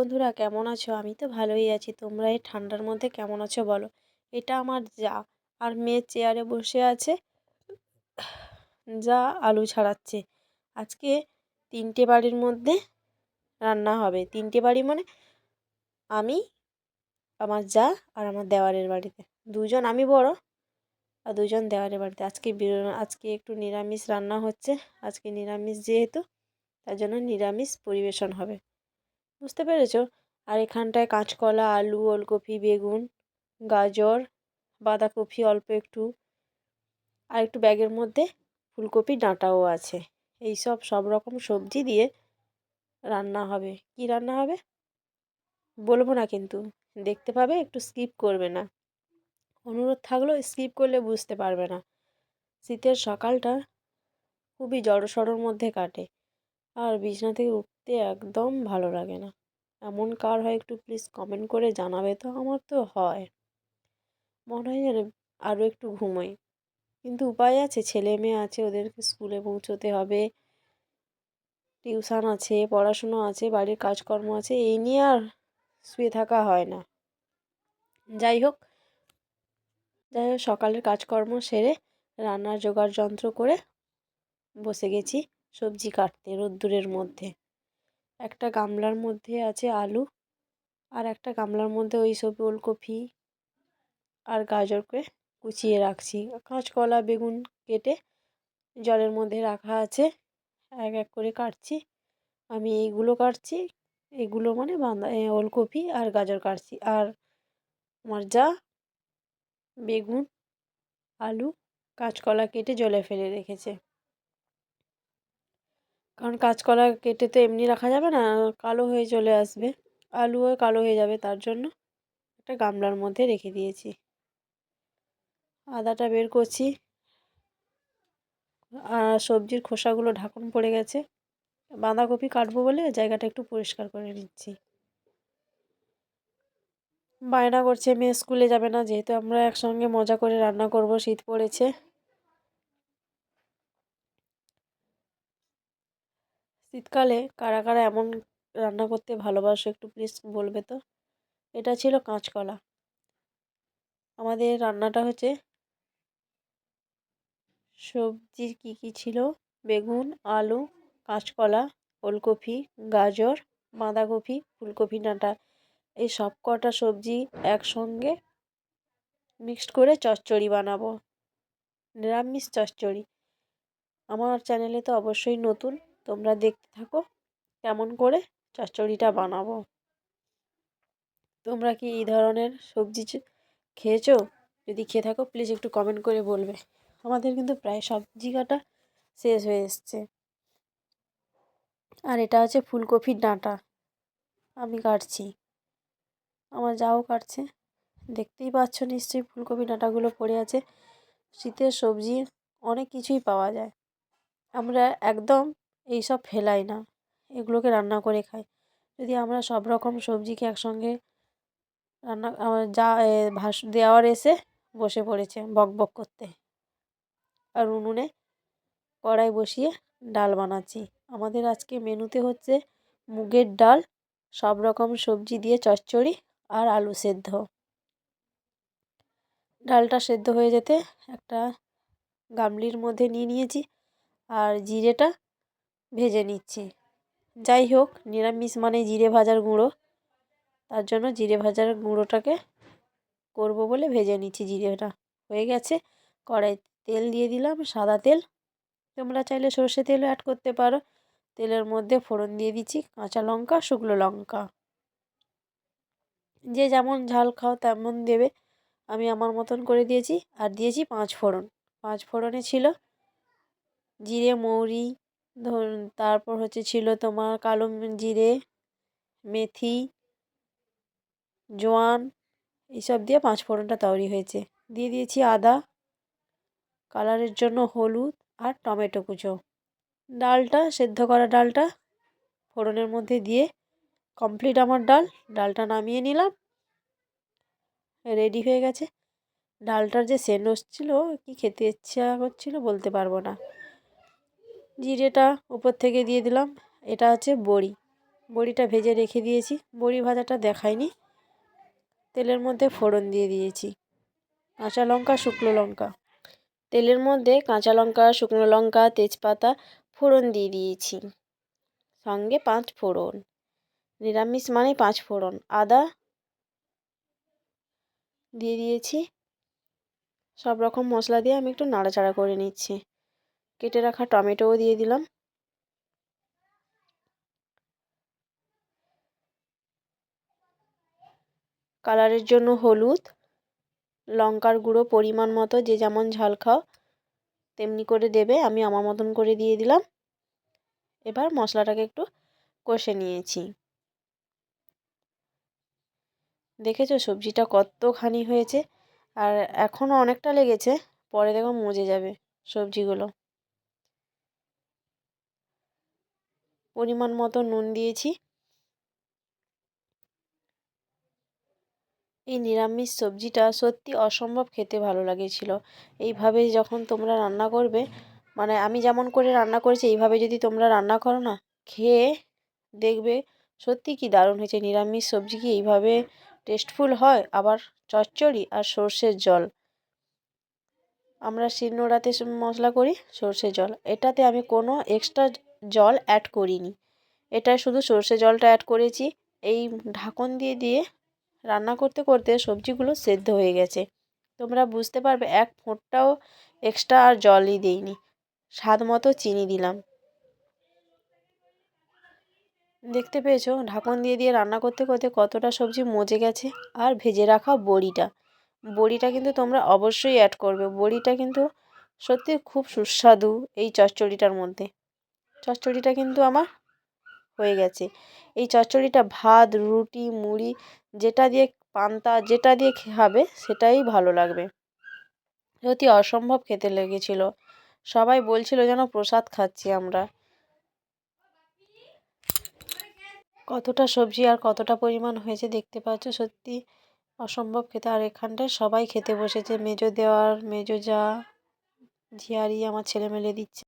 বন্ধুরা, কেমন আছো? আমি তো ভালোই আছি। তোমরা এই ঠান্ডার মধ্যে কেমন আছো বলো? এটা আমার যা, আর মেয়ে চেয়ারে বসে আছে, যা আলু ছাড়াচ্ছে। আজকে 3টে বাড়ির মধ্যে রান্না হবে। 3টে বাড়ি মানে আমি, আমার যা আর আমার দেওয়ারের বাড়িতে। 2জন আমি বড়, আর 2জন দেওয়ারের বাড়িতে। আজকে একটু নিরামিষ রান্না হচ্ছে। আজকে নিরামিষ যেহেতু, তার জন্য নিরামিষ পরিবেশন হবে। বুঝতে পেরেছো? আর এখানটায় কাঁচকলা, আলু, ওলকপি, বেগুন, গাজর, বাঁধাকপি অল্প একটু, আর একটু ব্যাগের মধ্যে ফুলকপি ডাঁটাও আছে। সব রকম সবজি দিয়ে রান্না হবে। কি রান্না হবে বলবো না, কিন্তু দেখতে পাবে, একটু স্কিপ করবে না। অনুরোধ থাকলো, স্কিপ করলে বুঝতে পারবে না। শীতের সকালটা খুবই জড়সড়র মধ্যে কাটে, আর বিছানা থেকে উঠতে একদম ভালো লাগে না। এমন কার হয় একটু প্লিজ কমেন্ট করে জানাবে তো। আমার তো হয়, মনে হয় যেন আরও একটু ঘুমোই, কিন্তু উপায় আছে, ছেলে মেয়ে আছে, ওদেরকে স্কুলে পৌঁছোতে হবে, টিউশন আছে, পড়াশুনো আছে, বাড়ির কাজকর্ম আছে, এই নিয়ে আর শুয়ে থাকা হয় না। যাই হোক সকালের কাজকর্ম সেরে রান্নার জোগাড় যন্ত্র করে বসে গেছি সবজি কাটতে রোদ্দুরের মধ্যে। একটা গামলার মধ্যে আছে আলু, আর একটা গামলার মধ্যে ওই সব ওলকপি আর গাজরকে কুচিয়ে রাখছি। কাঁচকলা, বেগুন কেটে জলের মধ্যে রাখা আছে, এক এক করে কাটছি। আমি এইগুলো কাটছি, এগুলো মানে ওলকপি আর গাজর কাটছি। আর আমার যা বেগুন, আলু, কাঁচকলা কেটে জলে ফেলে রেখেছে। কারণ কাঁচকলা কেটে তো এমনি রাখা যাবে না, কালো হয়ে চলে আসবে, আলুও কালো হয়ে যাবে, তার জন্য একটা গামলার মধ্যে রেখে দিয়েছি। আদাটা বের করছি, আর সবজির খোসাগুলো ঢাকন পড়ে গেছে। বাঁধাকপি কাটবো বলে জায়গাটা একটু পরিষ্কার করে নিচ্ছি। বায়না করছে মেয়ে স্কুলে যাবে না, যেহেতু আমরা একসঙ্গে মজা করে রান্না করব, শীত পড়েছে। শীতকালে কারা কারা এমন রান্না করতে ভালোবাসো একটু প্লিজ বলবে তো। এটা ছিল কাঁচকলা। আমাদের রান্নাটা হচ্ছে, সবজি কি কি ছিল: বেগুন, আলু, কাঁচকলা, ওলকপি, গাজর, বাঁধাকপি, ফুলকপি ডাঁটা, এই সব কটা সবজি একসঙ্গে মিক্সড করে চচ্চড়ি বানাবো, নিরামিষ চচ্চড়ি। আমার চ্যানেলে তো অবশ্যই নতুন, তোমরা দেখতে থাকো কেমন করে চচ্চড়িটা বানাবো। তোমরা কি এই ধরনের সবজি খেয়েছো? যদি খেয়ে থাকো প্লিজ একটু কমেন্ট করে বলবে। আমাদের কিন্তু প্রায় সবজি কাটা শেষ হয়ে এসছে। আর এটা হচ্ছে ফুলকপির ডাঁটা, আমি কাটছি, আমার যাও কাটছে। দেখতেই পাচ্ছ নিশ্চয়ই ফুলকপি ডাঁটাগুলো পড়ে আছে। শীতের সবজি অনেক কিছুই পাওয়া যায়, আমরা একদম এইসব ফেলাই না, এগুলোকে রান্না করে খাই। যদি আমরা সব রকম সবজিকে একসঙ্গে রান্না, আমার যা দেওয়ার এসে বসে পড়েছে বক বক করতে, আর উনুনে কড়াই বসিয়ে ডাল বানাচ্ছি। আমাদের আজকে মেনুতে হচ্ছে মুগের ডাল, সব রকম সবজি দিয়ে চচ্চড়ি, আর আলু সেদ্ধ। ডালটা সেদ্ধ হয়ে যেতে একটা গামলির মধ্যে নিয়ে নিয়েছি, আর জিরেটা ভেজে নিচ্ছি। যাই হোক, নিরামিষ মানে জিরে ভাজার গুঁড়ো, তার জন্য জিরে ভাজার গুঁড়োটাকে করব বলে ভেজে নিচ্ছি। জিরেটা হয়ে গেছে, কড়াইতে তেল দিয়ে দিলাম, সাদা তেল, তোমরা চাইলে সর্ষে তেলও অ্যাড করতে পারো। তেলের মধ্যে ফোড়ন দিয়ে দিচ্ছি কাঁচা লঙ্কা, শুকনো লঙ্কা, যে যেমন ঝাল খাও তেমন দেবে, আমি আমার মতন করে দিয়েছি। আর দিয়েছি 5 ফোড়ন। 5 ফোড়নে ছিল জিরে, মৌরি, তারপর ছিল তোমার কালো জিরে, মেথি, জোয়ান, এইসব দিয়ে 5 ফোড়নটা তৈরি হয়েছে। দিয়ে দিয়েছি আদা, কালারের জন্য হলুদ, আর টমেটো কুচো। ডালটা, সেদ্ধ করা ডালটা ফোড়নের মধ্যে দিয়ে কমপ্লিট আমার ডালটা নামিয়ে নিলাম, রেডি হয়ে গেছে। ডালটার যে সেন্ট হচ্ছিল, কি খেতে ইচ্ছা করছিল বলতে পারবো না। জিরেটা উপর থেকে দিয়ে দিলাম। এটা হচ্ছে বড়ি, বড়িটা ভেজে রেখে দিয়েছি, বড়ি ভাজাটা দেখাইনি। তেলের মধ্যে ফোড়ন দিয়ে দিয়েছি কাঁচা লঙ্কা, শুকনো লঙ্কা। তেলের মধ্যে কাঁচা লঙ্কা, শুকনো লঙ্কা, তেজপাতা ফোড়ন দিয়ে দিয়েছি, সঙ্গে 5 ফোড়ন। নিরামিষ মানে 5 ফোড়ন। আদা দিয়ে দিয়েছি। সব রকম মশলা দিয়ে আমি একটু নাড়াচাড়া করে নিচ্ছি। কেটে রাখা টমেটোও দিয়ে দিলাম। কালারের জন্য হলুদ, লঙ্কার গুঁড়ো পরিমাণ মতো, যে যেমন ঝাল খাও তেমনি করে দেবে। আমি আমার মতন করে দিয়ে দিলাম। এবার মশলাটাকে একটু কষে নিয়েছি। দেখেছো সবজিটা কতখানি হয়েছে, আর এখনও অনেকটা লেগেছে, পরে দেখো মজে যাবে সবজিগুলো। পরিমাণ মতো নুন দিয়েছি। এই নিরামিষ সবজিটা সত্যি অসম্ভব খেতে ভালো লাগেছিল। এইভাবে যখন তোমরা রান্না করবে, মানে আমি যেমন করে রান্না করেছি এইভাবে যদি তোমরা রান্না করো না, খেয়ে দেখবে সত্যি কি দারুণ হয়েছে। নিরামিষ সবজি কি এইভাবে টেস্টফুল হয়? আবার চচ্চড়ি আর সর্ষের জল, আমরা শিলনোড়াতে মশলা করি সর্ষের জল, এটাতে আমি কোনো এক্সট্রা জল অ্যাড করিনি। এটা শুধু সর্ষে জলটা অ্যাড করেছি। এই ঢাকন দিয়ে দিয়ে রান্না করতে করতে সবজিগুলো সেদ্ধ হয়ে গেছে। তোমরা বুঝতে পারবে এক ফোঁটাও এক্সট্রা আর জলই দিইনি। স্বাদ মতো চিনি দিলাম। দেখতে পেয়েছো ঢাকন দিয়ে দিয়ে রান্না করতে করতে কতটা সবজি মজে গেছে। আর ভেজে রাখা বড়িটা কিন্তু তোমরা অবশ্যই অ্যাড করবে। বড়িটা কিন্তু সত্যি খুব সুস্বাদু এই চচ্চড়িটার মধ্যে। চচ্চড়িটা কিন্তু আমার হয়ে গেছে। এই চচ্চড়িটা ভাত, রুটি, মুড়ি যেটা দিয়ে, পান্তা যেটা দিয়ে খাবে সেটাই ভালো লাগবে। সত্যি অসম্ভব খেতে লেগেছিল। সবাই বলছিল যেন প্রসাদ খাচ্ছি আমরা। কতটা সবজি আর কতটা পরিমাণ হয়েছে দেখতে পাচ্ছ, সত্যি অসম্ভব খেতে। আর এখানটায় সবাই খেতে বসেছে, মেজো দেওয়ার, মেজো জা, ঝিয়ারি, আমার ছেলেমেলে দিচ্ছে।